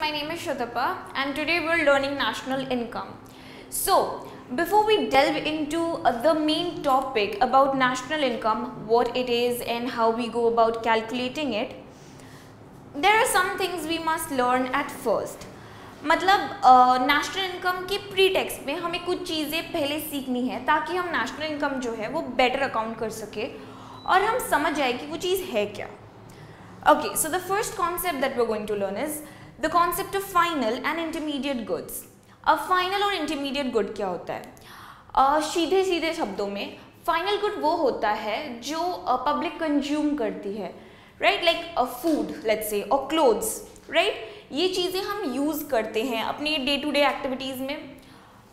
My name is Shratapa and today we're learning national income. So, before we delve into the main topic about national income, what it is and how we go about calculating it, there are some things we must learn at first. मतलब national income के pre text में हमें कुछ चीज़ें पहले सीखनी है ताकि हम नेशनल इनकम जो है वो बेटर अकाउंट कर सके और हम समझ जाए कि वो चीज़ है क्या. Okay, so the first concept that we're going to learn is the concept of final and intermediate goods. अब फाइनल और इंटरमीडिएट गुड क्या होता है? सीधे सीधे शब्दों में फाइनल गुड वो होता है जो पब्लिक कंज्यूम करती है, right, like food let's say और क्लोथ्स, राइट. ये चीज़ें हम यूज़ करते हैं अपनी डे टू डे एक्टिविटीज़ में.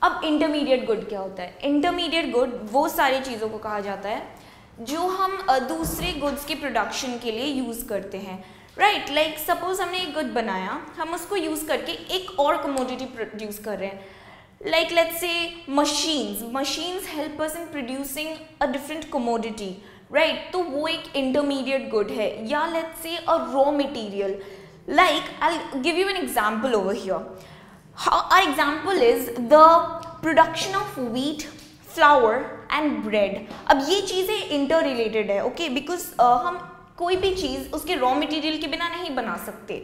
अब इंटरमीडिएट गुड क्या होता है? इंटरमीडिएट गुड वो सारी चीज़ों को कहा जाता है जो हम दूसरे गुड्स के प्रोडक्शन के लिए यूज़ करते हैं, राइट. लाइक सपोज हमने एक गुड बनाया, हम उसको यूज़ करके एक और कमोडिटी प्रोड्यूस कर रहे हैं. लाइक लेट्स से machines help us in producing a different commodity, right. तो वो एक इंटरमीडिएट गुड है. या let's say a raw material. Like, I'll give you an example over here. Our example is the production of wheat, flour and bread. अब ये चीज़ें interrelated है, okay? Because हम कोई भी चीज़ उसके raw material के बिना नहीं बना सकते.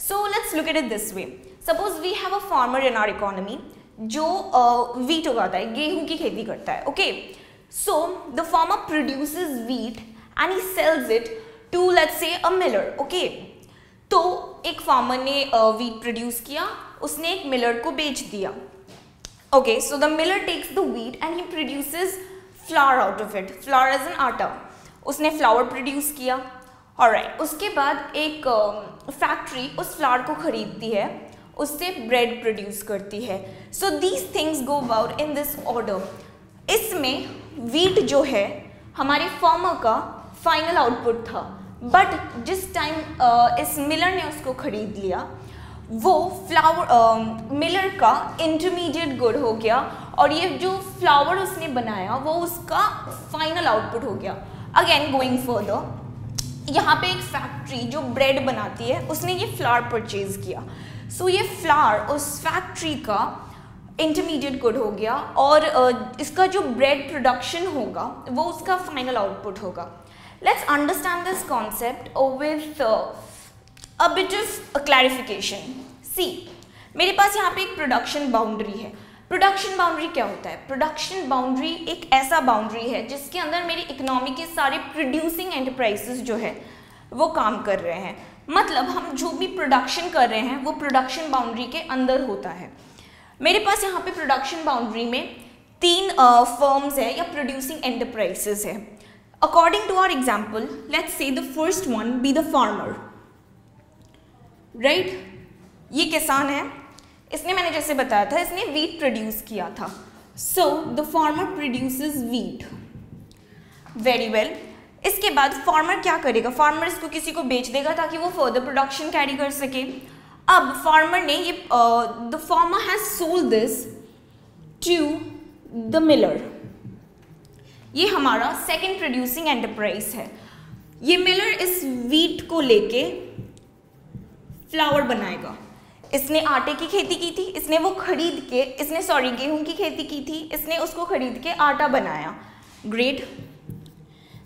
So let's look at it this way. Suppose we have a farmer in our economy जो wheat उगाता है, गेहूं की खेती करता है, okay? So the farmer produces wheat and he sells it to let's say a miller, okay? तो एक फार्मर ने वीट प्रोड्यूस किया, उसने एक मिलर को बेच दिया. Okay, so the miller takes the wheat and he produces flour out of it. Flour as an atta. उसने फ्लावर प्रोड्यूस किया. ऑलराइट, उसके बाद एक फैक्ट्री उस फ्लावर को खरीदती है, उससे ब्रेड प्रोड्यूस करती है. So these things go about in this order. इसमें वीट जो है हमारे फार्मर का फाइनल आउटपुट था, बट जिस टाइम इस मिलर ने उसको खरीद लिया वो फ्लावर मिलर का इंटरमीडिएट गुड हो गया और ये जो फ्लावर उसने बनाया वो उसका फाइनल आउटपुट हो गया. अगेन गोइंग फर्दर, यहाँ पे एक फैक्ट्री जो ब्रेड बनाती है उसने ये फ्लावर परचेज किया. सो ये फ्लावर उस फैक्ट्री का इंटरमीडिएट गुड हो गया और इसका जो ब्रेड प्रोडक्शन होगा वो उसका फाइनल आउटपुट होगा. Let's understand this concept with a bit of clarification. See, मेरे पास यहाँ पे एक प्रोडक्शन बाउंड्री है. प्रोडक्शन बाउंड्री क्या होता है? प्रोडक्शन बाउंड्री एक ऐसा बाउंड्री है जिसके अंदर मेरी इकोनॉमी के सारे प्रोड्यूसिंग एंटरप्राइजेस जो है वो काम कर रहे हैं. मतलब हम जो भी प्रोडक्शन कर रहे हैं वो प्रोडक्शन बाउंड्री के अंदर होता है. मेरे पास यहाँ पे प्रोडक्शन बाउंड्री में 3 फर्म्स है या प्रोड्यूसिंग एंटरप्राइजेस है. According to our example, let's say the first one be the farmer, right? ये किसान है, इसने मैंने जैसे बताया था इसने wheat प्रोड्यूस किया था. So the farmer produces wheat. Very well. इसके बाद farmer क्या करेगा? Farmer इसको किसी को बेच देगा ताकि वो further production carry कर सके. अब farmer ने ये the farmer has sold this to the miller. ये हमारा सेकेंड प्रोड्यूसिंग एंटरप्राइज है. ये मिलर इस वीट को लेके फ्लावर बनाएगा. इसने आटे की खेती की थी, इसने वो खरीद के गेहूं की खेती की थी, इसने उसको खरीद के आटा बनाया. Great.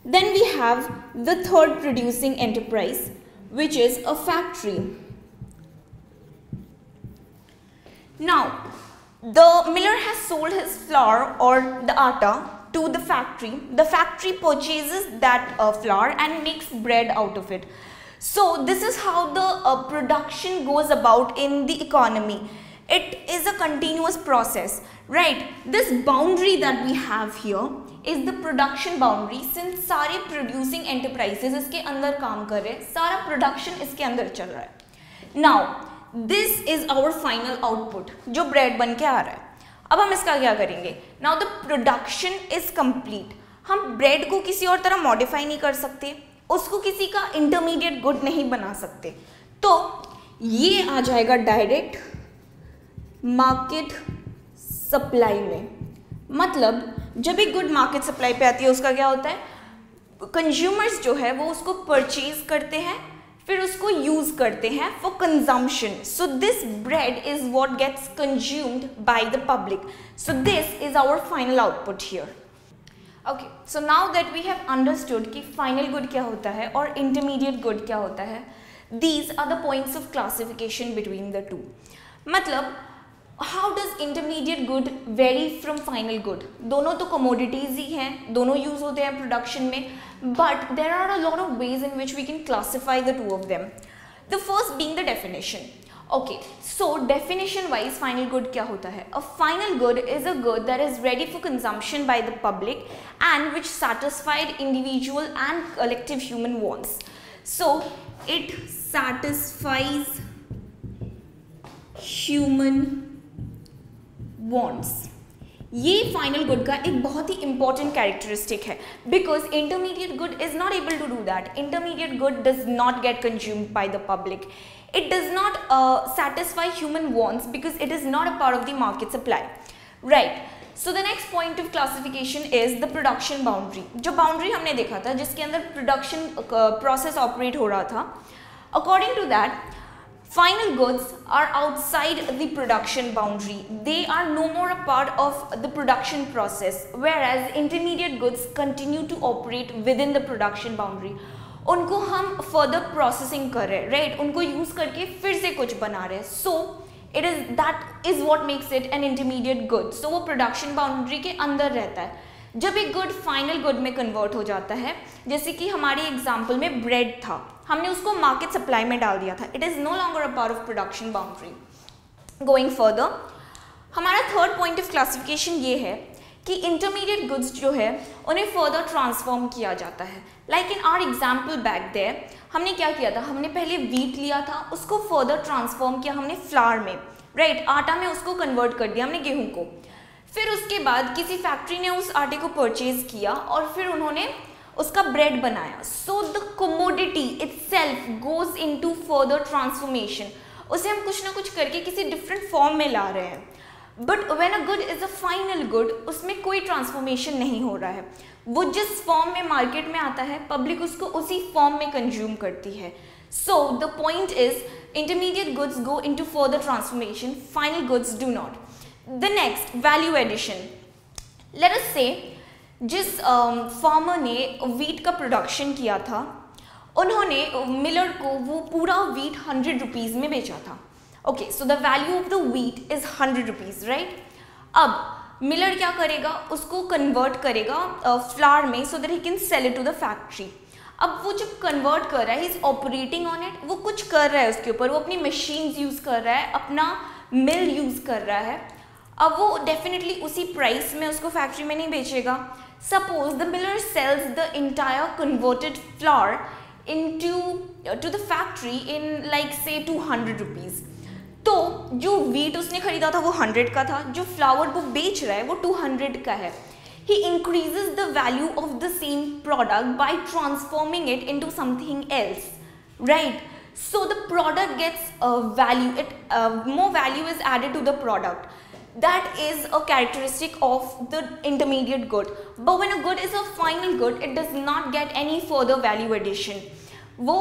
Then we have the third producing enterprise which is a factory. Now the miller has sold his flour और the atta to the factory. The factory purchases that flour and makes bread out of it. So this is how the production goes about in the economy. It is a continuous process, right? This boundary that we have here is the production boundary. Since सारे producing enterprises इसके अंदर काम कर रहे हैं, सारा production इसके अंदर चल रहा है. Now this is our final output जो bread बन के आ रहा है. अब हम इसका क्या करेंगे? Now the production is complete. हम ब्रेड को किसी और तरह मॉडिफाई नहीं कर सकते, उसको किसी का इंटरमीडिएट गुड नहीं बना सकते, तो ये आ जाएगा डायरेक्ट मार्केट सप्लाई में. मतलब जब एक गुड मार्केट सप्लाई पे आती है उसका क्या होता है? कंज्यूमर्स जो है वो उसको परचेज करते हैं, फिर उसको यूज करते हैं for consumption. So this bread is what gets consumed by the public. So this is our final output here. Okay, so now that we have understood कि फाइनल गुड क्या होता है और इंटरमीडिएट गुड क्या होता है, these are the points of classification between the two. मतलब how does intermediate good vary from final good. दोनों तो कमोडिटीज ही हैं, दोनों यूज होते हैं प्रोडक्शन में, but there are a lot of ways in which we can classify the two of them. The first being the definition. Okay, so definition wise final good क्या होता है? A final good is a good that is ready for consumption by the public and which satisfied individual and collective human wants. So it satisfies human wants. ये final good का एक बहुत ही important characteristic है, because intermediate good is not able to do that. Intermediate good does not get consumed by the public. It does not satisfy human wants because it is not a part of the market supply, right? So the next point of classification is the production boundary. जो boundary हमने देखा था जिसके अंदर production process operate हो रहा था, according to that final goods are outside the production boundary. They are no more a part of the production process, whereas intermediate goods continue to operate within the production boundary. उनको हम further processing कर रहे हैं, right? उनको use करके फिर से कुछ बना रहे हैं. So it is that is what makes it an intermediate good. So वो प्रोडक्शन बाउंड्री के अंदर रहता है. जब एक गुड फाइनल गुड में कन्वर्ट हो जाता है, जैसे कि हमारे एग्जाम्पल में ब्रेड था, हमने उसको मार्केट सप्लाई में डाल दिया था, it is no longer a part of production boundary. Going further, हमारा थर्ड पॉइंट ऑफ क्लासिफिकेशन ये है कि इंटरमीडिएट गुड्स जो है उन्हें फर्दर ट्रांसफॉर्म किया जाता है. Like in our example back there, हमने क्या किया था, हमने पहले वीट लिया था, उसको फर्दर ट्रांसफॉर्म किया हमने फ्लावर में, राइट? आटा में उसको कन्वर्ट कर दिया हमने गेहूं को. फिर उसके बाद किसी फैक्ट्री ने उस आटे को परचेज किया और फिर उन्होंने उसका ब्रेड बनाया. So the commodity itself goes into further transformation. उसे हम कुछ ना कुछ करके किसी डिफरेंट फॉर्म में ला रहे हैं. But when a good is a final good, उसमें कोई ट्रांसफॉर्मेशन नहीं हो रहा है. वो जिस फॉर्म में मार्केट में आता है, पब्लिक उसको उसी फॉर्म में कंज्यूम करती है. So the point is intermediate goods go into further transformation, final goods do not. The next, value addition. Let us say जिस फार्मर ने वीट का प्रोडक्शन किया था, उन्होंने मिलर को वो पूरा वीट 100 रुपीज़ में बेचा था. Okay, so the value of the wheat is 100 rupees, right? अब मिलर क्या करेगा, उसको कन्वर्ट करेगा फ्लावर में, so that he can sell it to the factory. अब वो जब कन्वर्ट कर रहा है, he is operating on it, वो कुछ कर रहा है उसके ऊपर, वो अपनी मशीन्स यूज़ कर रहा है, अपना मिल यूज़ कर रहा है. अब वो डेफिनेटली उसी प्राइस में उसको फैक्ट्री में नहीं बेचेगा. Suppose the miller sells the entire converted flour to the factory in like say 200 rupees. तो जो वीट उसने खरीदा था वो 100 का था, जो फ्लावर वो बेच रहा है वो 200 का है. He increases the value of the same product by transforming it into something else, right? So the product gets value. More value is added to the product. That is a characteristic of the intermediate good. But when a good is a final good, it does not get any further value addition. वो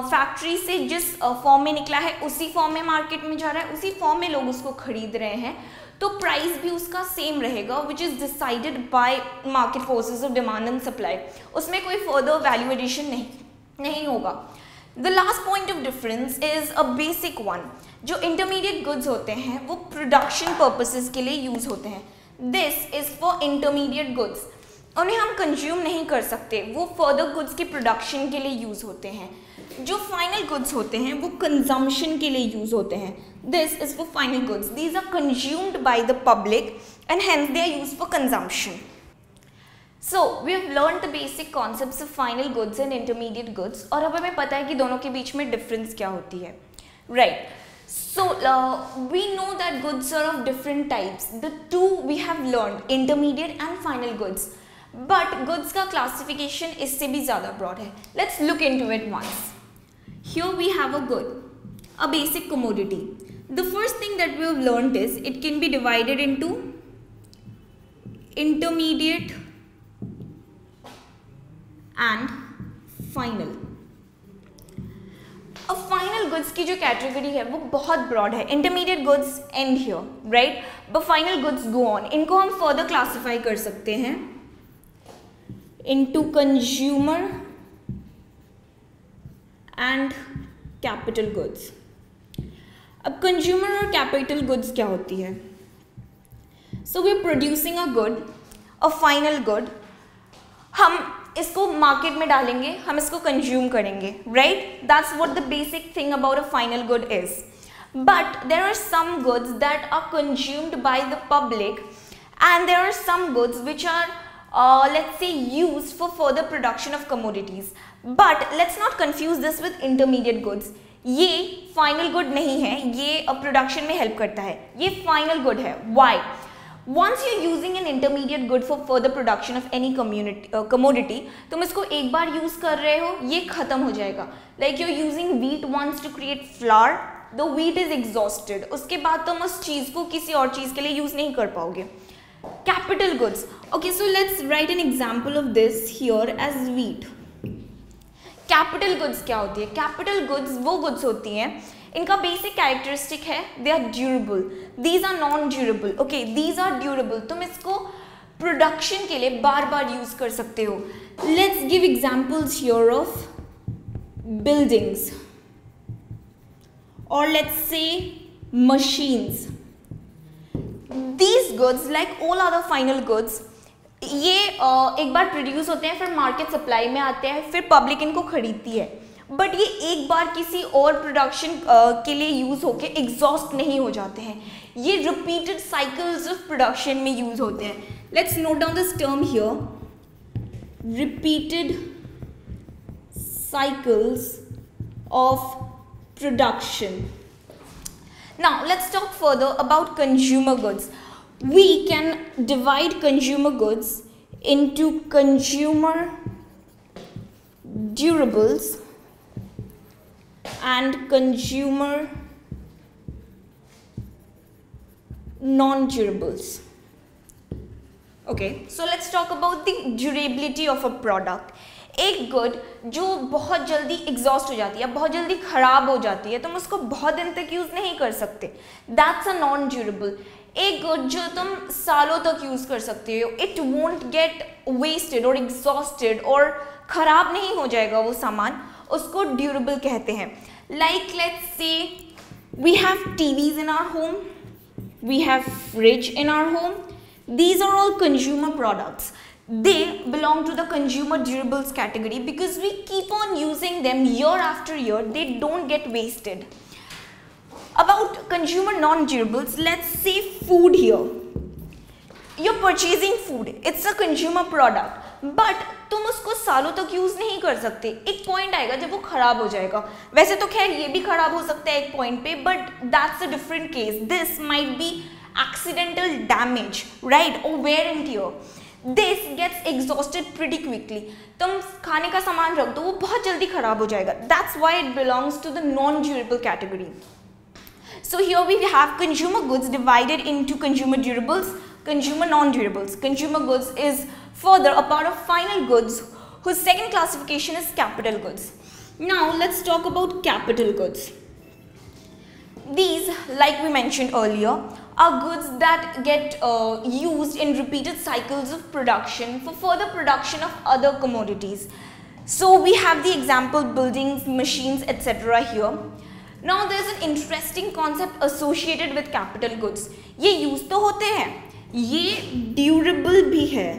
factory से जिस form में निकला है उसी form में market में जा रहा है, उसी फॉर्म में लोग उसको खरीद रहे हैं, तो प्राइस भी उसका सेम रहेगा, which is decided by market forces of demand and supply. उसमें कोई फर्दर वैल्यू एडिशन नहीं होगा. The last point of difference is a basic one. जो इंटरमीडिएट गुड्स होते हैं वो प्रोडक्शन पर्पसेस के लिए यूज होते हैं. This is for intermediate goods. उन्हें हम कंज्यूम नहीं कर सकते, वो फर्दर गुड्स के प्रोडक्शन के लिए यूज़ होते हैं. जो फाइनल गुड्स होते हैं वो कंजम्पशन के लिए यूज़ होते हैं. This is for final goods. These are consumed by the public and hence they are used for consumption. So we have learn the basic concepts of final goods and intermediate goods. और अब हमें पता है कि दोनों के बीच में difference क्या होती है, right? So we know that goods are of different types. The two we have learned, intermediate and final goods. But goods का classification इससे भी ज़्यादा broad है. Let's look into it once. Here we have a good, a basic commodity. The first thing that we have learned is it can be divided into intermediate and final. अब final goods की जो category है वो बहुत broad है. Intermediate goods and here, right, but final goods go on. इनको हम further classify कर सकते हैं into consumer and capital goods. अब कंज्यूमर और कैपिटल गुड्स क्या होती है? So we are producing a good, a final good. हम इसको मार्केट में डालेंगे, हम इसको कंज्यूम करेंगे, right. That's what the basic thing about a final good is. But there are some goods that are consumed by the public and there are some goods which are let's say used for further production of commodities. But let's not confuse this with intermediate goods. ये final good नहीं है, ये production में help करता है, ये final good है. Y? Once you're using an intermediate good for further production of any commodity, तुम इसको एक बार यूज कर रहे हो, ये खत्म हो जाएगा. Like you're using wheat once to create flour, the wheat is exhausted. उसके बाद तुम उस चीज को किसी और चीज के लिए यूज नहीं कर पाओगे. Capital goods. Okay, so let's write an example of this here as wheat. Capital goods क्या होती है? Capital goods वो goods होती हैं, इनका basic characteristic है they are durable. These are non-durable. Okay, these are durable. तुम इसको production के लिए बार बार use कर सकते हो. Let's give examples here of buildings or let's say machines. These goods like all other final goods, ये एक बार प्रोड्यूस होते हैं, फिर मार्केट सप्लाई में आते हैं, फिर पब्लिक इनको खरीदती है. बट ये एक बार किसी और प्रोडक्शन के लिए यूज होके एग्जॉस्ट नहीं हो जाते हैं, ये रिपीटेड साइकिल्स ऑफ प्रोडक्शन में यूज होते हैं. Let's note down this term here, repeated cycles of production. Now let's talk further about consumer goods. We can divide consumer goods into consumer durables and consumer non-durables. Okay, so let's talk about the durability of a product. एक good जो बहुत जल्दी exhaust हो जाती है, बहुत जल्दी खराब हो जाती है, तुम उसको बहुत दिन तक यूज नहीं कर सकते, दैट्स अ नॉन ड्यूरेबल. एक गुड जो तुम सालों तक यूज कर सकते हो, इट वोंट गेट वेस्टेड और एग्जॉस्टेड और खराब नहीं हो जाएगा वो सामान, उसको ड्यूरेबल कहते हैं. Like let's say we have TVs in our home, we have fridge in our home. These are all consumer products. They belong to the consumer durables category because we keep on using them year after year. They don't get wasted. About consumer non-durables, let's say food here. You're purchasing food. It's a consumer product. But तुम उसको सालों तक use नहीं कर सकते. एक point आएगा जब वो खराब हो जाएगा. वैसे तो खैर ये भी खराब हो सकता है एक पॉइंट पे, but that's a different case. This might be accidental damage, right, or wear and tear. This gets exhausted pretty quickly. तुम खाने का सामान रख दो, वो बहुत जल्दी खराब हो जाएगा. That's why it belongs to the non-durable category. So here we have consumer goods divided into consumer durables, consumer non-durables. Consumer goods is further a part of final goods, whose second classification is capital goods. Now let's talk about capital goods. These, like we mentioned earlier, are goods that get used in repeated cycles of production for further production of other commodities. So we have the example buildings, machines, etc. here. Now there is an interesting concept associated with capital goods. ये use तो होते हैं, ये durable भी है,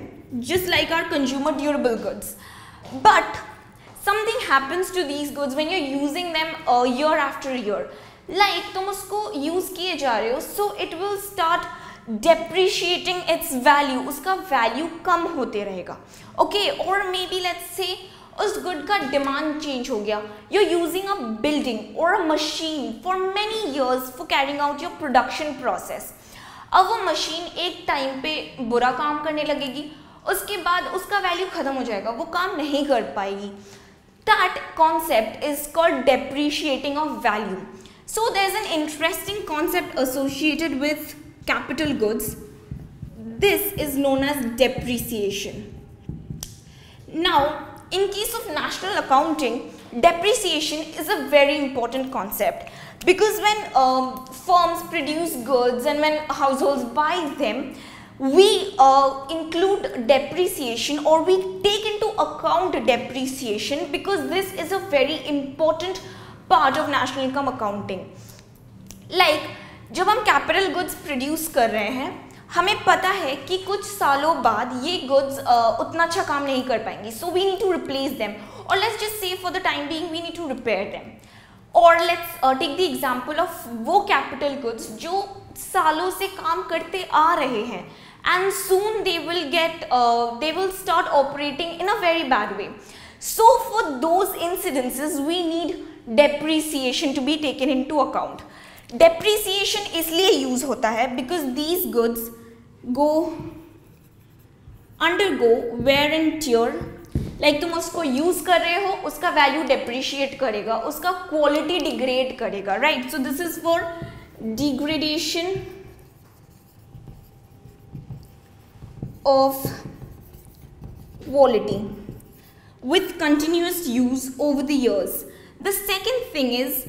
just like our consumer durable goods. But something happens to these goods when you're using them year after year. Like तुम उसको use किए जा रहे हो, so it will start depreciating its value. उसका वैल्यू कम होते रहेगा. Okay, or maybe let's say उस गुड का डिमांड चेंज हो गया. You're using a building or a machine for many years for carrying out your production process. अब वो machine एक टाइम पे बुरा काम करने लगेगी, उसके बाद उसका वैल्यू खत्म हो जाएगा, वो काम नहीं कर पाएगी. That concept is called depreciating of value. So there's an interesting concept associated with capital goods. This is known as depreciation. Now, in case of national accounting, depreciation is a very important concept, because when firms produce goods and when households buy them, we include depreciation, or we take into account depreciation, because this is a very important part of national income accounting. Like जब हम capital goods produce कर रहे हैं, हमें पता है कि कुछ सालों बाद ये गुड्स उतना अच्छा काम नहीं कर पाएंगी, so we need to replace them, और let's just say for the time being we need to repair them, और let's take the example of वो कैपिटल गुड्स जो सालों से काम करते आ रहे हैं, and soon they will start operating in a very bad way. So for those incidences we need depreciation to be taken into account. Depreciation इसलिए यूज होता है because these goods undergo wear and tear. Like तुम उसको use कर रहे हो, उसका value depreciate करेगा, उसका क्वालिटी डिग्रेड करेगा, right. So this is for degradation of quality with continuous use over the years. The second thing is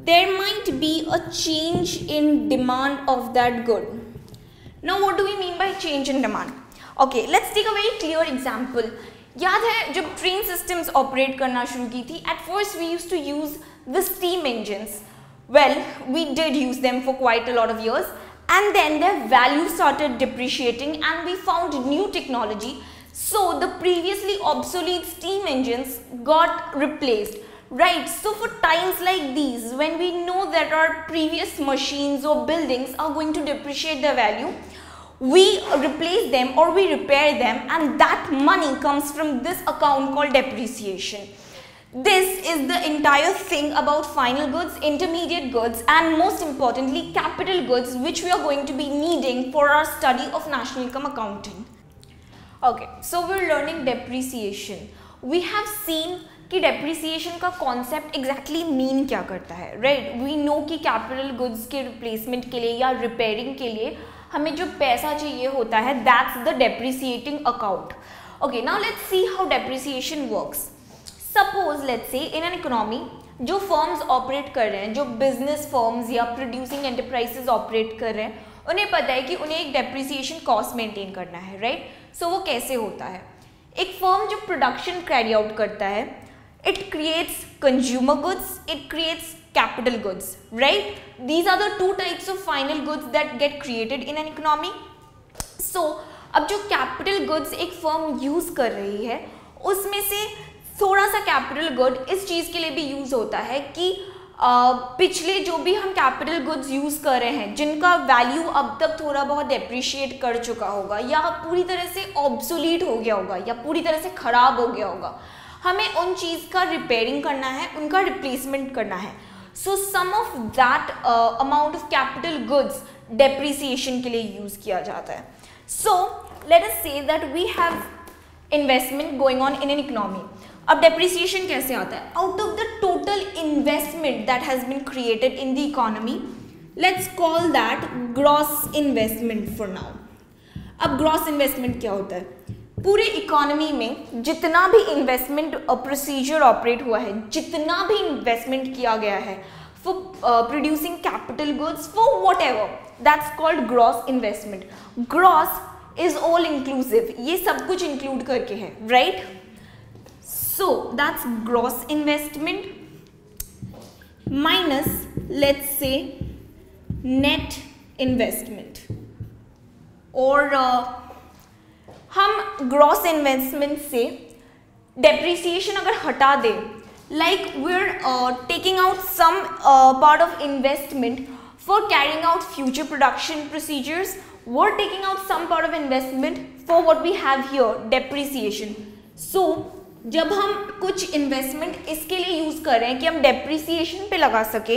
there might be a change in demand of that good. Now what do we mean by change in demand? Okay, let's take a very clear example. याद है जब train systems operate करना शुरू की थी, at first we used to use the steam engines. Well, we did use them for quite a lot of years, and then their value started depreciating and we found new technology. So the previously obsolete steam engines got replaced, right? So for times like these, when we know that our previous machines or buildings are going to depreciate their value, we replace them or we repair them, and that money comes from this account called depreciation. This is the entire thing about final goods, intermediate goods, and most importantly capital goods, which we are going to be needing for our study of national income accounting. Okay, so we're learning depreciation. We have seen कि depreciation का concept exactly mean क्या करता है, right? We know कि capital goods के replacement के लिए या repairing के लिए हमें जो पैसा चाहिए होता है, that's the depreciating account. Okay, now let's see how depreciation works. Suppose let's say in an economy जो firms operate कर रहे हैं, जो business firms या producing enterprises operate कर रहे हैं, उन्हें पता है कि उन्हें एक depreciation cost maintain करना है, right? So वो कैसे होता है? एक फर्म जो प्रोडक्शन कैरी आउट करता है, it creates consumer goods, it creates capital goods, right? These are the two types of final goods that get created in an economy. So अब जो capital goods एक फर्म यूज कर रही है, उसमें से थोड़ा सा capital good इस चीज के लिए भी यूज होता है कि पिछले जो भी हम कैपिटल गुड्स यूज कर रहे हैं, जिनका वैल्यू अब तक थोड़ा बहुत डेप्रिशिएट कर चुका होगा, या पूरी तरह से ऑब्सोलीट हो गया होगा, या पूरी तरह से खराब हो गया होगा, हमें उन चीज का रिपेयरिंग करना है, उनका रिप्लेसमेंट करना है. So some of that amount of capital goods depreciation के लिए यूज किया जाता है. सो let us say that we have investment going on in an economy. अब डेप्रिसिएशन कैसे आता है? Out of the total investment that has been created in the economy, let's call that gross investment for now. अब gross investment क्या होता है? पूरे economy में जितना भी इन्वेस्टमेंट प्रोसीजर ऑपरेट हुआ है, जितना भी इन्वेस्टमेंट किया गया है for producing capital goods for what ever, that's called gross investment. Gross is all inclusive, ये सब कुछ इंक्लूड करके है, right? So that's gross investment minus, let's say, net investment. और हम gross investment से depreciation अगर हटा दें, like we're taking out some part of investment for carrying out future production procedures, we're taking out some part of investment for what we have here, depreciation. So जब हम कुछ investment इसके लिए use कर रहे हैं कि हम डेप्रिसिएशन पे लगा सके,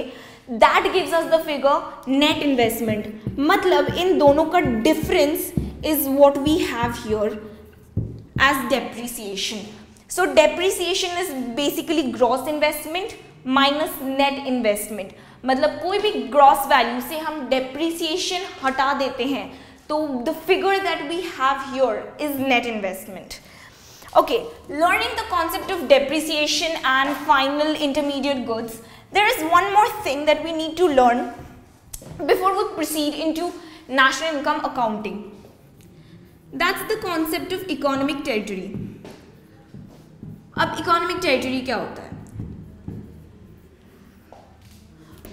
that gives us the figure net investment. मतलब इन दोनों का difference is what we have here as depreciation. So depreciation is basically gross investment minus net investment. मतलब कोई भी ग्रॉस वैल्यू से हम डेप्रिसिएशन हटा देते हैं, तो the figure that we have here is net investment. Okay, learning the concept of depreciation and final intermediate goods, there is one more thing that we need to learn before we proceed into national income accounting. That's the concept of economic territory. अब economic territory क्या होता है?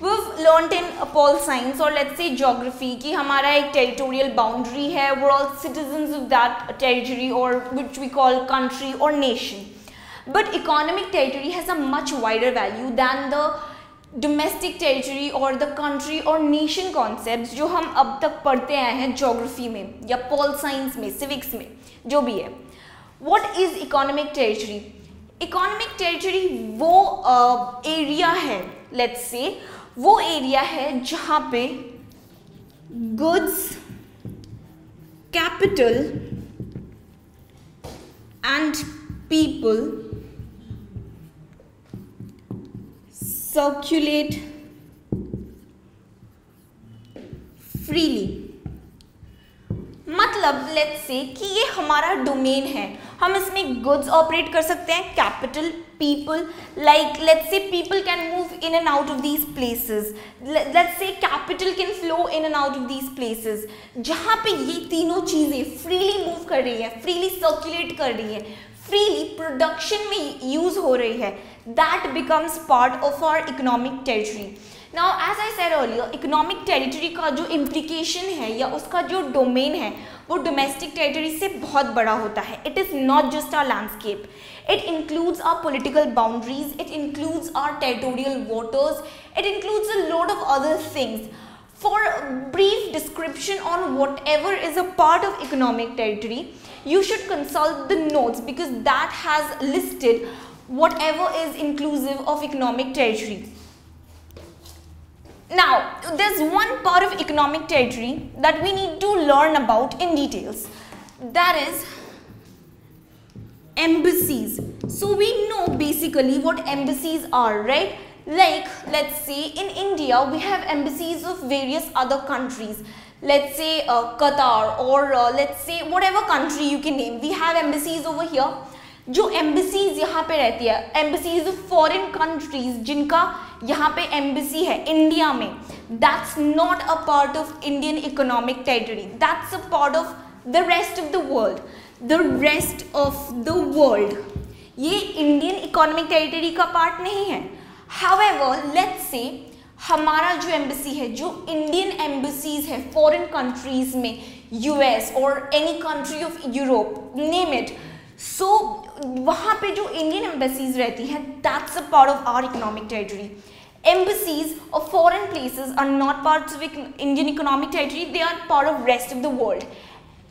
We've learnt in pol science or let's say geography कि हमारा एक territorial boundary है, we're all citizens of that territory or which we call country or nation. But economic territory has a much wider value than the domestic territory or the country or nation concepts जो हम अब तक पढ़ते आए हैं geography में या pol science में, civics में, जो भी है. What is economic territory? Economic territory वो area है, let's say वो एरिया है जहां पे goods, capital and people circulate freely. मतलब लेट्स से कि ये हमारा डोमेन है, हम इसमें गुड्स ऑपरेट कर सकते हैं, capital, people, like let's say people can move in and out of these places, let's say capital can flow in and out of these places. जहाँ पे ये तीनों चीज़ें freely move कर रही है, freely circulate कर रही है, freely production में use हो रही है, that becomes part of our economic territory. Now as I said earlier, economic territory का जो implication है या उसका जो domain है वो domestic territory से बहुत बड़ा होता है. It is not just our landscape. It includes our political boundaries, it includes our territorial waters, it includes a lot of other things. For a brief description on whatever is a part of economic territory, you should consult the notes because that has listed whatever is inclusive of economic territory. Now, there's one part of economic territory that we need to learn about in details. That is embassies. So we know basically what embassies are, right? Like let's say in India we have embassies of various other countries. Let's say Qatar or let's say whatever country you can name. We have embassies over here. जो embassies यहाँ पे रहती है, embassies of foreign countries जिनका यहाँ पे embassy है India में, that's not a part of Indian economic territory. That's a part of the rest of the world. The rest of the world ये Indian economic territory का part नहीं है. However, let's say हमारा जो embassy है, जो Indian embassies है foreign countries में, US or any country of Europe, name it. So वहाँ पे जो Indian embassies रहती हैं, that's a part of our economic territory. Embassies of foreign places are not parts of Indian economic territory, they are part of rest of the world.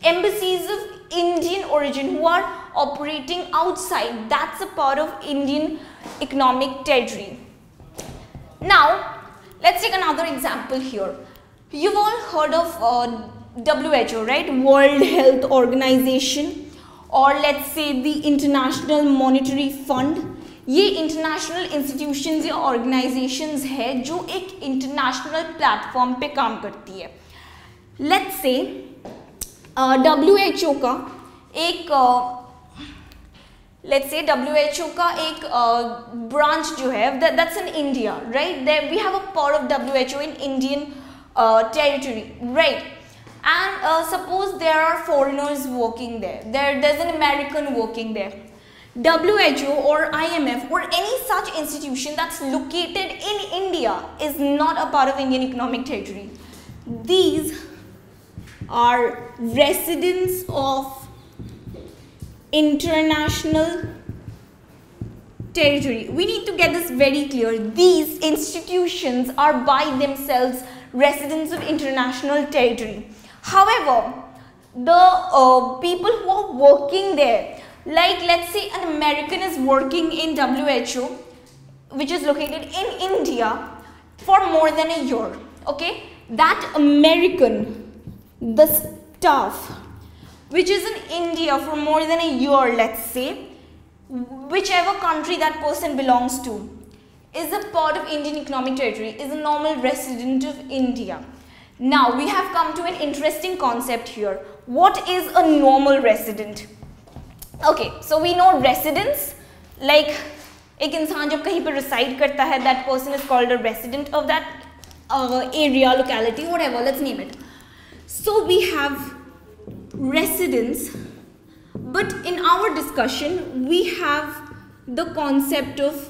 Embassies of Indian origin who are operating outside, that's a part of Indian economic territory. Now, let's take another example here. You've all heard of WHO, right? World Health Organization, or let's say the International Monetary Fund. ये international institutions या organizations है जो एक international platform पे काम करती है. Let's say WHO का एक let's say WHO का एक branch जो है, that's in India, right? There we have a part of WHO in Indian territory, right? And suppose there are foreigners working there. There's an American working there. WHO or IMF or any such institution that's located in India is not a part of Indian economic territory. These are residents of international territory. We need to get this very clear. These institutions are by themselves residents of international territory. However, the people who are working there, like let's say an American is working in WHO, which is located in India for more than a year, okay? That American, the staff, which is in India for more than a year, let's say, whichever country that person belongs to, is a part of Indian economic territory, is a normal resident of India. Now, we have come to an interesting concept here. What is a normal resident? Okay, so we know residence, like एक इंसान जब कहीं पर reside करता है, that person is called a resident of that area, locality, whatever, let's name it. So we have residence, but in our discussion we have the concept of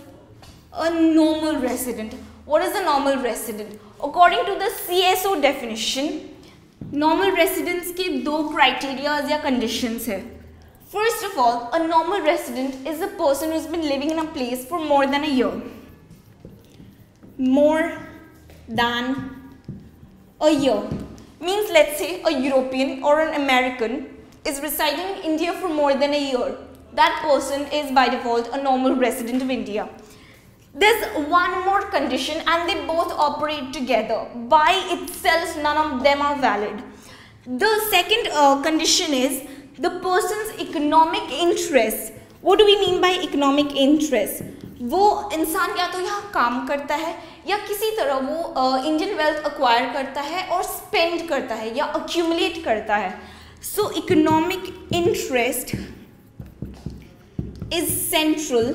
a normal resident. What is a normal resident? According to the CSO definition, normal residents के दो criteria या conditions है. First of all, a normal resident is a person who has been living in a place for more than a year. More than a year means, let's say a European or an American is residing in India for more than a year. That person is by default a normal resident of India. There's one more condition and they both operate together. By itself, none of them are valid. The second condition is the person's economic interest. What do we mean by economic interest? वो इंसान या तो यहाँ काम करता है या किसी तरह वो इंडियन वेल्थ अक्वायर करता है और स्पेंड करता है या अक्यूमुलेट करता है. सो economic interest is central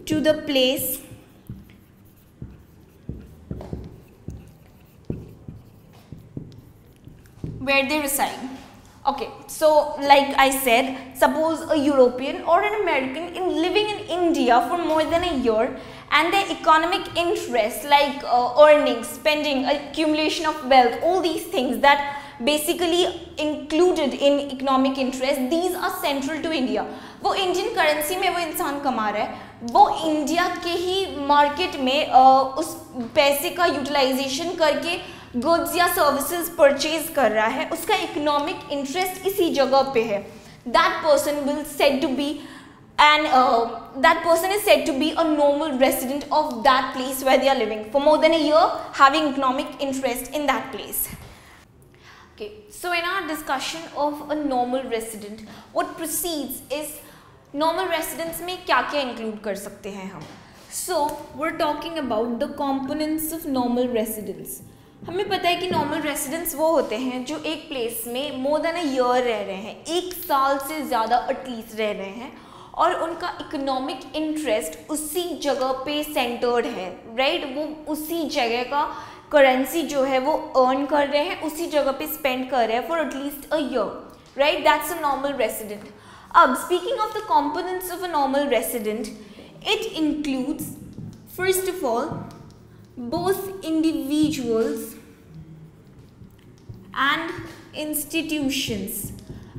to the place where they reside. Okay, so like I said, suppose a European or an American in living in India for more than a year and their economic interests like earnings, spending, accumulation of wealth, all these things that basically included in economic interest, these are central to India. वो Indian currency में वो इंसान कमा रहा है, वो India के ही market में उस पैसे का यूटिलाइजेशन करके गुड्स या सर्विसेज परचेज कर रहा है, उसका इकोनॉमिक इंटरेस्ट इसी जगह पे है. That person will said to be and that person is said to be a normal resident of that place where they are living for more than a year, having economic interest in that place. Okay, so in our discussion of a normal resident, what precedes is normal residents में क्या क्या include कर सकते हैं हम. So we're talking about the components of normal residents. हमें पता है कि नॉर्मल रेसिडेंट्स वो होते हैं जो एक प्लेस में मोर देन अ ईयर रह रहे हैं, एक साल से ज़्यादा एटलीस्ट रह रहे हैं और उनका इकोनॉमिक इंटरेस्ट उसी जगह पे सेंटर्ड है, राइट. वो उसी जगह का करेंसी जो है वो अर्न कर रहे हैं, उसी जगह पे स्पेंड कर रहे हैं for at least a year, right. That's a normal resident. अब speaking of the components of a normal resident, it includes first of all both individuals and institutions.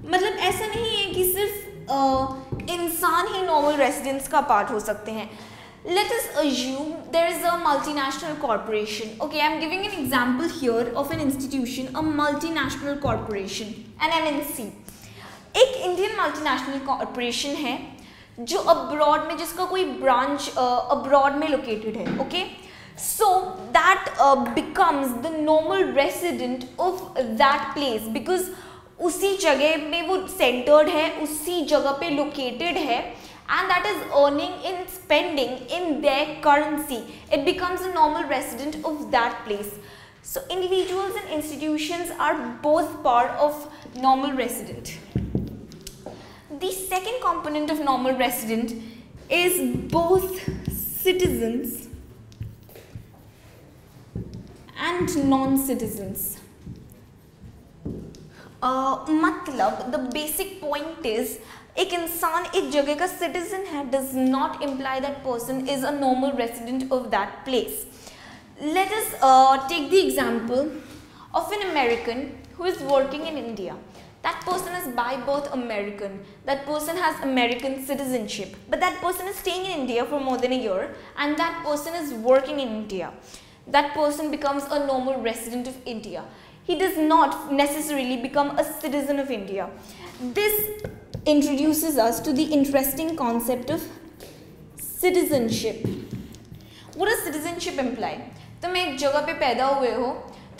मतलब ऐसा नहीं है कि सिर्फ इंसान ही नॉर्मल रेसिडेंस का पार्ट हो सकते हैं. Let us assume there is a multinational corporation. Okay, I am giving an example here of an institution, a multinational corporation, an MNC. एक इंडियन मल्टीनेशनल कॉर्पोरेशन है जो अब्रॉड में, जिसका कोई ब्रांच अब्रॉड में लोकेटेड है. Okay, so that becomes the normal resident of that place because उसी जगह में वो centered है, उसी जगह पे located है, and that is earning in spending in their currency. It becomes a normal resident of that place. So individuals and institutions are both part of normal resident. The second component of normal resident is both citizens and non-citizens. मतलब the basic point is एक इंसान एक जगह का citizen है does not imply that person is a normal resident of that place. Let us take the example of an American who is working in India. That person is by birth American. That person has American citizenship, but that person is staying in India for more than a year and that person is working in India. That person becomes a normal resident of India. He does not necessarily become a citizen of India. This introduces us to the interesting concept of citizenship. What does citizenship imply? तुम एक जगह पे पैदा हुए हो,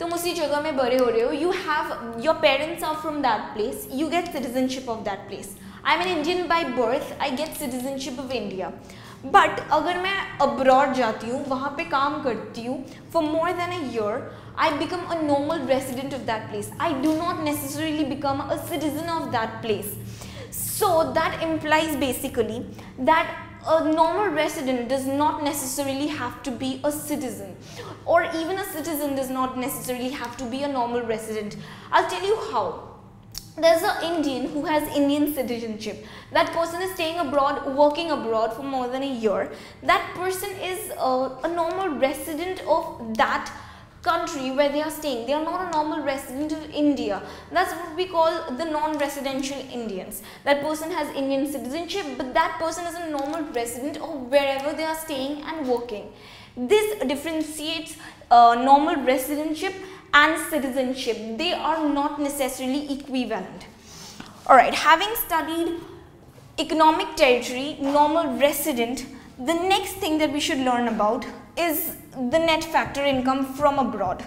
तुम उसी जगह में बड़े हो रहे हो, you have, your parents are from that place, you get citizenship of that place. I'm an Indian by birth, I get citizenship of India. But अगर मैं अब्रॉड जाती हूँ, वहाँ पे काम करती हूँ for more than a year, I become a normal resident of that place. I do not necessarily become a citizen of that place. So that implies basically that a normal resident does not necessarily have to be a citizen, or even a citizen does not necessarily have to be a normal resident. I'll tell you how. There's an Indian who has Indian citizenship. That person is staying abroad, working abroad for more than a year. That person is a normal resident of that country where they are staying. They are not a normal resident of India. That's what we call the non-residential Indians. That person has Indian citizenship, but that person is a normal resident of wherever they are staying and working. This differentiates normal residentship and citizenship. They are not necessarily equivalent. Alright, having studied economic territory, normal resident, the next thing that we should learn about is the net factor income from abroad.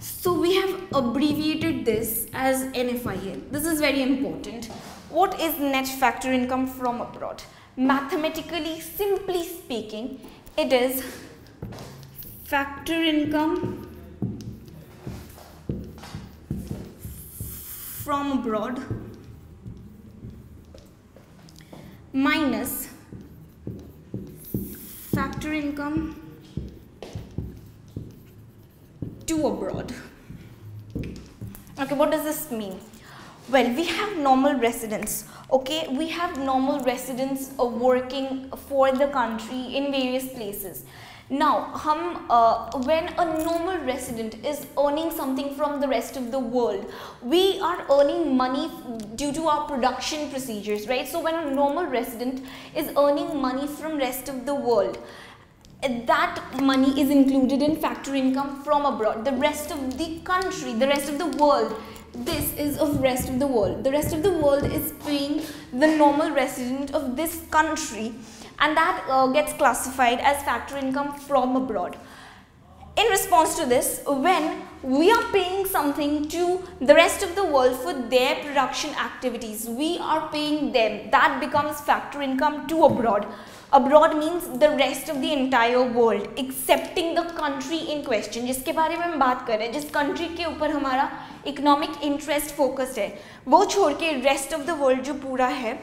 So we have abbreviated this as NFIA. This is very important. What is net factor income from abroad? Mathematically, simply speaking, it is factor income from abroad minus factor income to abroad. Okay, what does this mean? Well, we have normal residents, okay? We have normal residents working for the country in various places. Now, when a normal resident is earning something from the rest of the world, we are earning money due to our production procedures, right? So, when a normal resident is earning money from rest of the world, that money is included in factor income from abroad. The rest of the country, the rest of the world, this is of rest of the world. The rest of the world is paying the normal resident of this country, and that gets classified as factor income from abroad. In response to this, when we are paying something to the rest of the world for their production activities, we are paying them. That becomes factor income to abroad. Abroad means the rest of the entire world, excepting the country in question, जिसके बारे में हम बात कर रहे हैं, जिस country के ऊपर हमारा economic interest focused है, वो छोड़ के rest of the world जो पूरा है,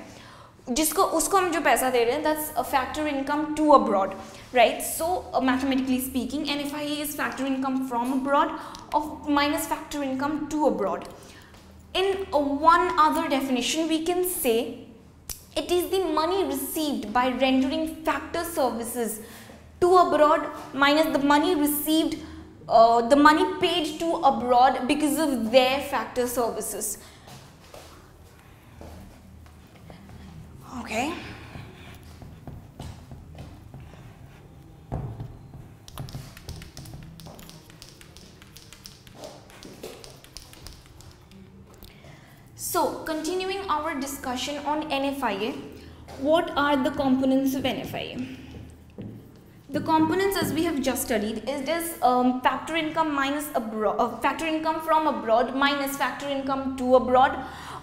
जिसको उसको हम जो पैसा दे रहे हैं, that's a factor income to abroad, right? So mathematically speaking, NFIA is factor income from abroad of minus factor income to abroad. In one other definition, we can say it is the money received by rendering factor services to abroad minus the money received, the money paid to abroad because of their factor services. Okay. So, continuing our discussion on NFIA, what are the components of NFIA? The components, as we have just studied, is this factor income minus abroad, factor income from abroad minus factor income to abroad.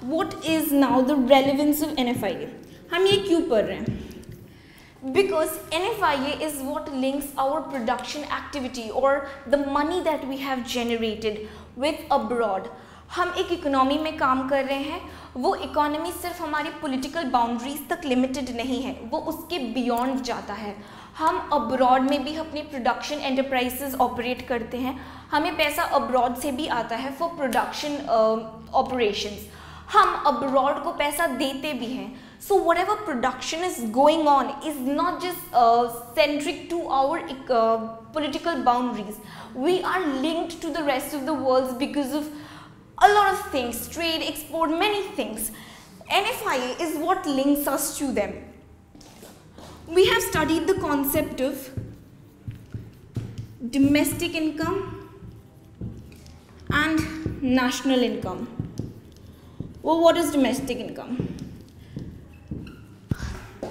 What is now the relevance of NFIA? हम ये क्यों पढ़ रहे हैं? Because NFIA is what links our production activity or the money that we have generated with abroad. हम एक economy में काम कर रहे हैं, वो इकोनॉमी सिर्फ हमारी पॉलिटिकल बाउंड्रीज तक लिमिटेड नहीं है, वो उसके बियॉन्ड जाता है. हम अब्रॉड में भी अपनी प्रोडक्शन एंटरप्राइजेस ऑपरेट करते हैं, हमें पैसा अब्रॉड से भी आता है फॉर प्रोडक्शन ऑपरेशंस. हम अब्रॉड को पैसा देते भी हैं. So whatever production is going on is not just centric to our political boundaries. We are linked to the rest of the world because of a lot of things, trade, export, many things. NFIA is what links us to them. We have studied the concept of domestic income and national income. Well, what is domestic income?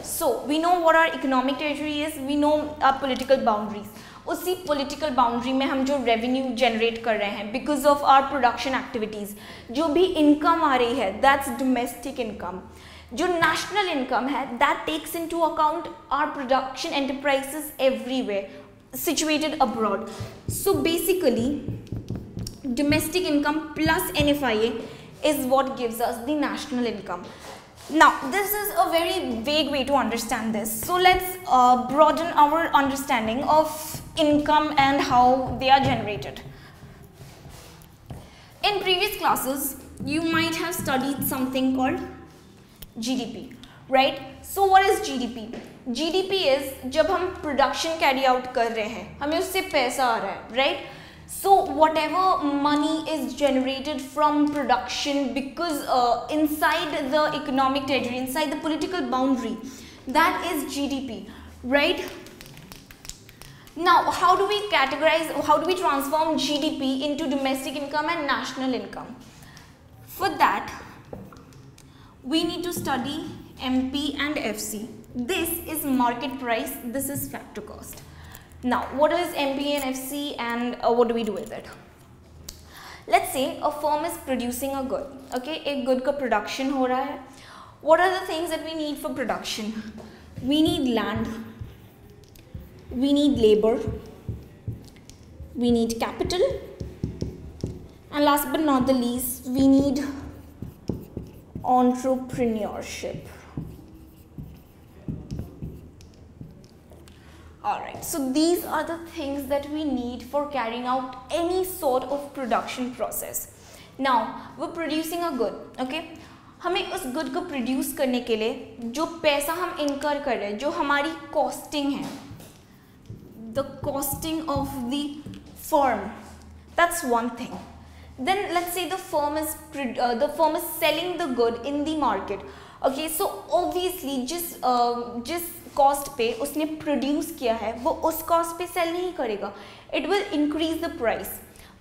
So, we know what our economic territory is, we know our political boundaries. उसी political boundary में हम जो revenue generate कर रहे हैं because of our production activities, जो भी income आ रही है दैट्स डोमेस्टिक इनकम. जो नेशनल इनकम है that takes into account our production enterprises everywhere situated abroad. So basically domestic income plus NFIA is what gives us the national income. Now this is a very vague way to understand this, so let's broaden our understanding of income and how they are generated. In previous classes you might have studied something called GDP, right? So what is GDP? GDP is जब हम production carry out कर रहे हैं हमें उससे पैसा आ रहा है, right? So whatever money is generated from production, because inside the economic territory, inside the political boundary, that is GDP, right? Now how do we categorize, how do we transform GDP into domestic income and national income? For that we need to study MP and FC. This is market price, this is factor cost. Now what is MP and FC and what do we do with it? Let's say a firm is producing a good, okay, एक good का production हो रहा है. What are the things that we need for production? We need land, we need labor, we need capital, and last but not the least we need entrepreneurship. Alright, so these are the things that we need for carrying out any sort of production process. Now we're producing a good, okay? हमें उस good को produce करने के लिए जो पैसा हम incur कर रहे हैं, जो हमारी costing है, the costing of the firm, that's one thing. Then let's say the firm is selling the good in the market. Okay, so obviously जिस कॉस्ट पे उसने प्रोड्यूस किया है वो उस कॉस्ट पे सेल नहीं करेगा. It will increase the price,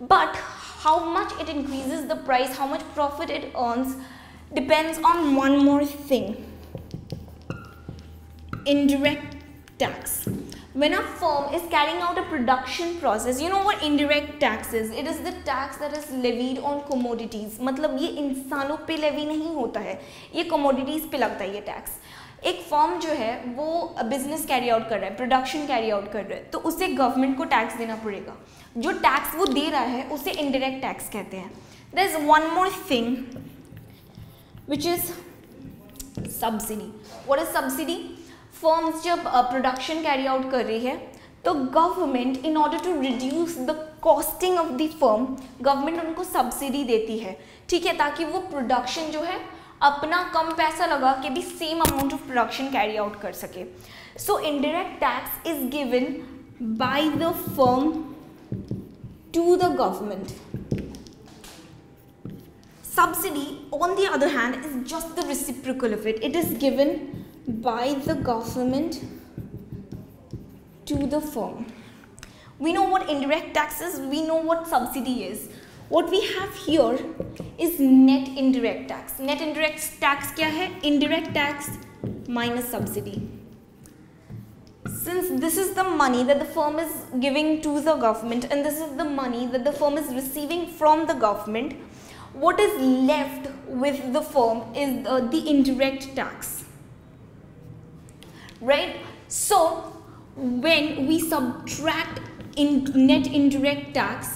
but how much it increases the price, how much profit it earns depends on one more thing, indirect tax. When a firm is carrying out a production process, you know what indirect tax is? It is the tax that is levied on commodities. मतलब ये इंसानों पे levy नहीं होता है, ये commodities पे लगता है ये टैक्स. एक फर्म जो है वो बिजनेस कैरी आउट कर रहा है, प्रोडक्शन कैरी आउट कर रहा है, तो उसे गवर्नमेंट को टैक्स देना पड़ेगा. जो टैक्स वो दे रहा है उसे इनडायरेक्ट टैक्स कहते हैं. There is one more thing which is subsidy. What is subsidy? Firms जब प्रोडक्शन कैरी आउट कर रही है तो government in order to reduce the costing of the firm, government उनको सब्सिडी देती है, ठीक है, ताकि वो प्रोडक्शन जो है अपना कम पैसा लगा के भी same amount of production carry out कर सके. So indirect tax is given by the firm to the government. Subsidy, on the other hand, is just the reciprocal of it. It is given by the government to the firm. We know what indirect tax is, we know what subsidy is. What we have here is net indirect tax. Net indirect tax क्या है? Indirect tax minus subsidy. Since this is the money that the firm is giving to the government and this is the money that the firm is receiving from the government, what is left with the firm is the indirect tax, right? So when we subtract net indirect tax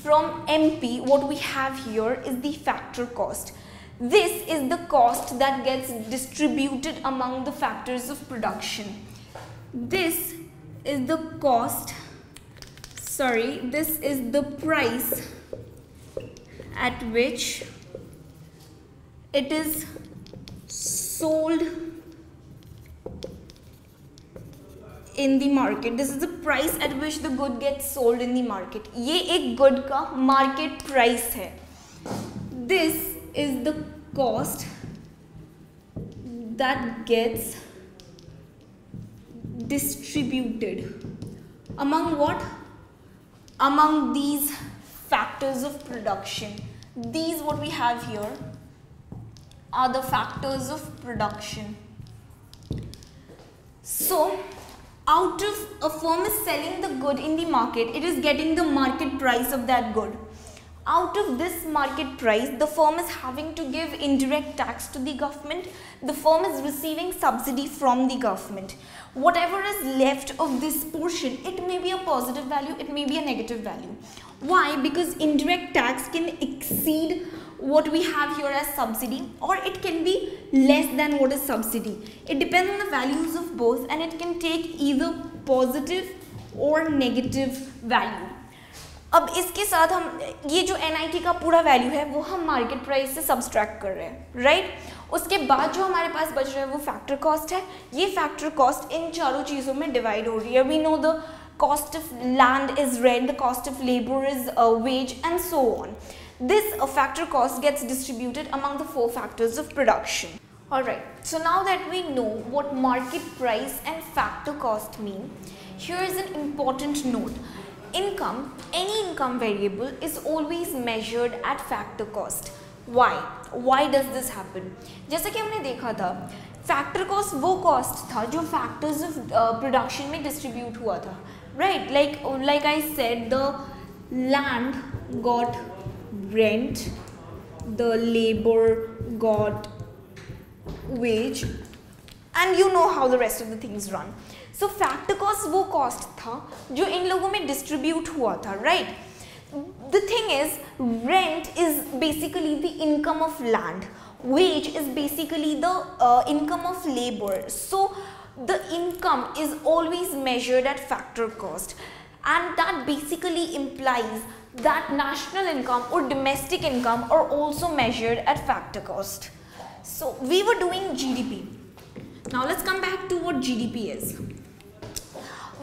from MP, what we have here is the factor cost. This is the cost that gets distributed among the factors of production. This is the cost, this is the price at which it is sold in the market. This is the price at which the good gets sold in the market. ये एक good का market price है. This is the cost that gets distributed among what? Among these factors of production. These what we have here are the factors of production. So out of a firm is selling the good in the market, it is getting the market price of that good. Out of this market price, the firm is having to give indirect tax to the government. The firm is receiving subsidy from the government. Whatever is left of this portion, it may be a positive value, it may be a negative value. Why? Because indirect tax can exceed what we have here as subsidy, or it can be less than what is subsidy. It depends on the values of both, and it can take either positive or negative value. अब इसके साथ हम ये जो NIT का पूरा value है वो हम मार्केट प्राइस से सब्सट्रैक्ट कर रहे हैं, राइट? उसके बाद जो हमारे पास बच रहा है वो फैक्टर कॉस्ट है. ये फैक्टर कॉस्ट इन चारों चीज़ों में डिवाइड हो रही है. We know the cost of land is rent, the cost of labor is wage, and so on. This factor cost gets distributed among the 4 factors of production. Alright, so now that we know what market price and factor cost mean, here is an important note. Income, any income variable is always measured at factor cost. Why? Why does this happen? जैसा कि हमने देखा था, factor cost वो cost था जो factors of production में distribute हुआ था, right? Like I said, the land got rent, the labor got wage, and you know how the rest of the things run. So factor cost वो cost था जो इन लोगों में डिस्ट्रीब्यूट हुआ था, right? The thing is, rent is basically the income of land, wage is basically the income of labour. So the income is always measured at factor cost, and that basically implies that national income or domestic income are also measured at factor cost. So we were doing GDP. Now let's come back to what GDP is.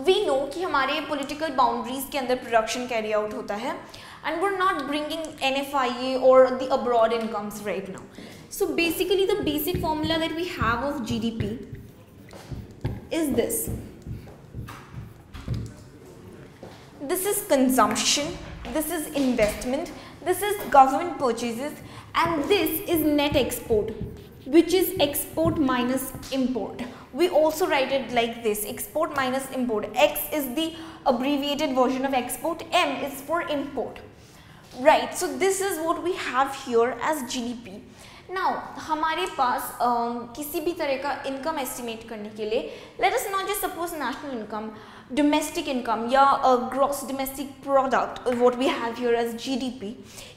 We know कि हमारे political boundaries के अंदर production carry out होता है, and we're not bringing NFIA or the abroad incomes right now. So basically the basic formula that we have of GDP is this. This is consumption, this is investment, this is government purchases, and this is net export, which is export minus import. We also write it like this: export minus import. X is the abbreviated version of export, M is for import, right? So this is what we have here as GDP. Now हमारे पास किसी भी तरह का income estimate करने के लिए, let us not just suppose national income, domestic income या gross domestic product, what we have here as GDP,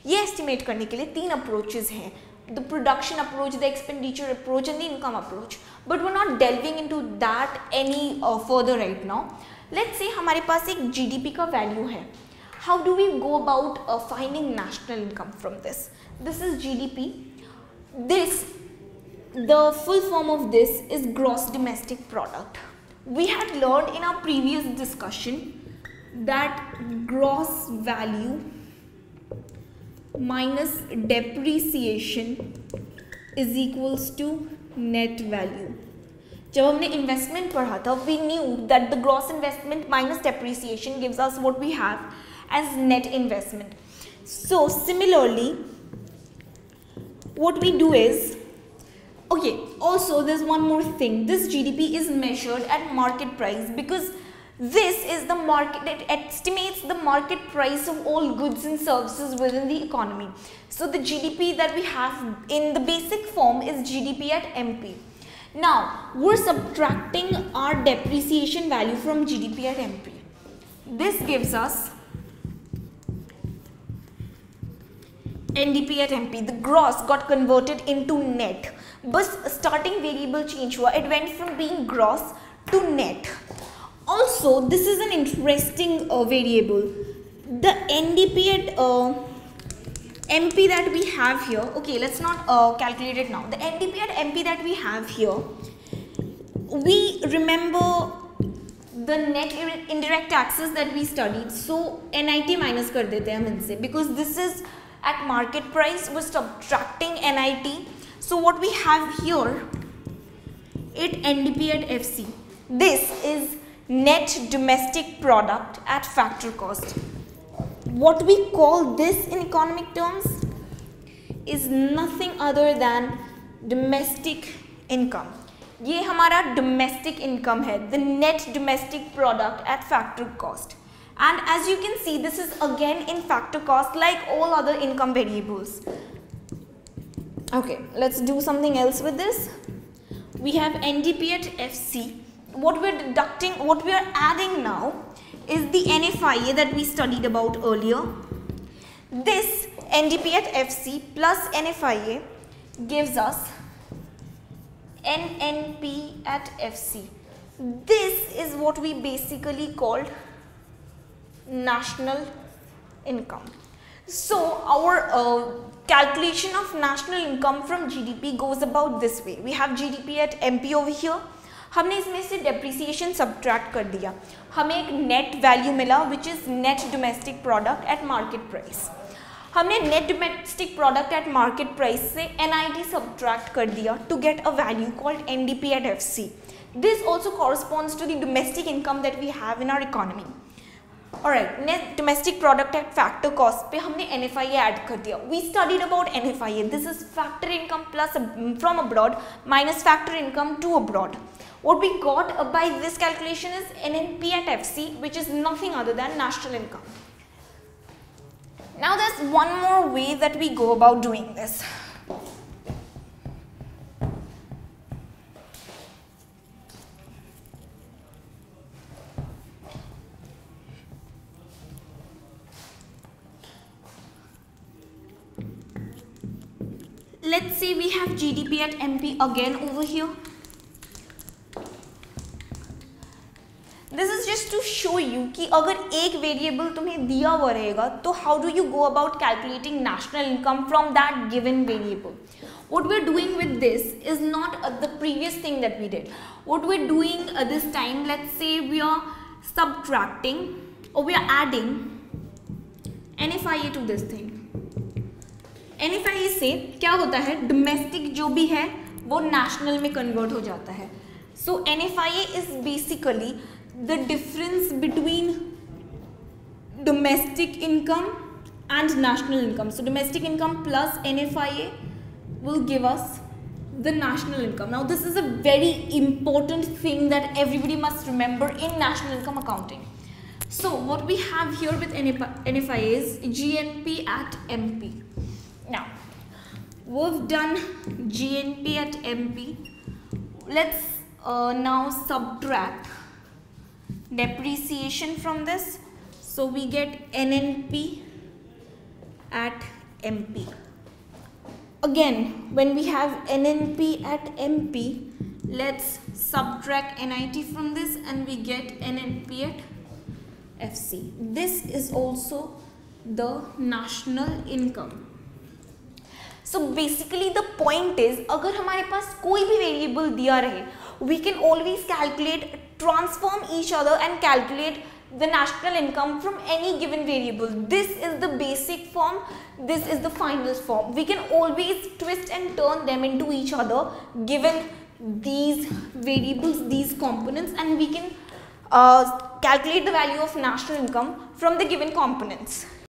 ये estimate करने के लिए 3 approaches हैं. The production approach, the expenditure approach, and the income approach. But we're not delving into that any further right now. Let's say हमारे पास एक GDP का value है. How do we go about finding national income from this? This is GDP. This, the full form of this is gross domestic product. We had learned in our previous discussion that gross value minus depreciation is equals to net value. जब हमने investment पढ़ा था, we knew that the gross investment minus depreciation gives us what we have as net investment. So similarly, what we do is, okay, also there's one more thing. This GDP is measured at market price because this is the market, it estimates the market price of all goods and services within the economy. So the GDP that we have in the basic form is GDP at MP. Now we're subtracting our depreciation value from GDP at MP. This gives us NDP at MP. The gross got converted into net, but starting variable change हुआ. It went from being gross to net. Also, this is an interesting variable. The NDP at MP that we have here, okay, let's not calculate it now. The NDP at MP that we have here, we remember the net indirect taxes that we studied. So NIT minus कर देते हैं हम इनसे, because this is at market price, we're subtracting NIT. So what we have here, it NDP at FC. This is net domestic product at factor cost. What we call this in economic terms is nothing other than domestic income. ये हमारा domestic income है, the net domestic product at factor cost. And as you can see, this is again in factor cost like all other income variables. Okay, let's do something else with this. We have NDP at FC. What we're deducting, what we are adding now is the NFIA that we studied about earlier. This NDP at FC plus NFIA gives us NNP at FC. This is what we basically called national income. So our calculation of national income from GDP goes about this way. We have GDP at MP over here. हमने इसमें से depreciation subtract कर दिया, हमें एक net value मिला which is net domestic product at market price. हमने net domestic product at market price से NID subtract कर दिया to get a value called NDP at FC. This also corresponds to the domestic income that we have in our economy. Alright, net domestic product at factor cost पे हमने NFIA add कर दिया. We studied about NFIA. This is factor income plus from abroad minus factor income to abroad. What we got by this calculation is NNP at FC, which is nothing other than national income. Now there's one more way that we go about doing this. Let's say we have GDP at MP again over here. This is just to show you कि अगर एक variable तुम्हें दिया हुआ रहेगा तो how do you go about calculating national income from that given variable. What we're doing with this is not the previous thing that we did. What we're doing this time, let's say we are subtracting or we are adding NFIA to this thing. NFIA से क्या होता है, domestic जो भी है वो national में convert हो जाता है. सो NFIA is basically the difference between domestic income and national income. So domestic income plus NFIA will give us the national income. Now this is a very important thing that everybody must remember in national income accounting. So what we have here with NFIA is GNP at MP. Now, we've done GNP at MP. Let's now subtract depreciation from this. So we get NNP at MP. Again, when we have NNP at MP, let's subtract NIT from this and we get NNP at FC. This is also the national income. So basically the point is, अगर हमारे पास कोई भी variable दिया रहे, we can always calculate, transform each other and calculate the national income from any given variable. This is the basic form, this is the final form. We can always twist and turn them into each other given these variables, these components, and we can calculate the value of national income from the given components.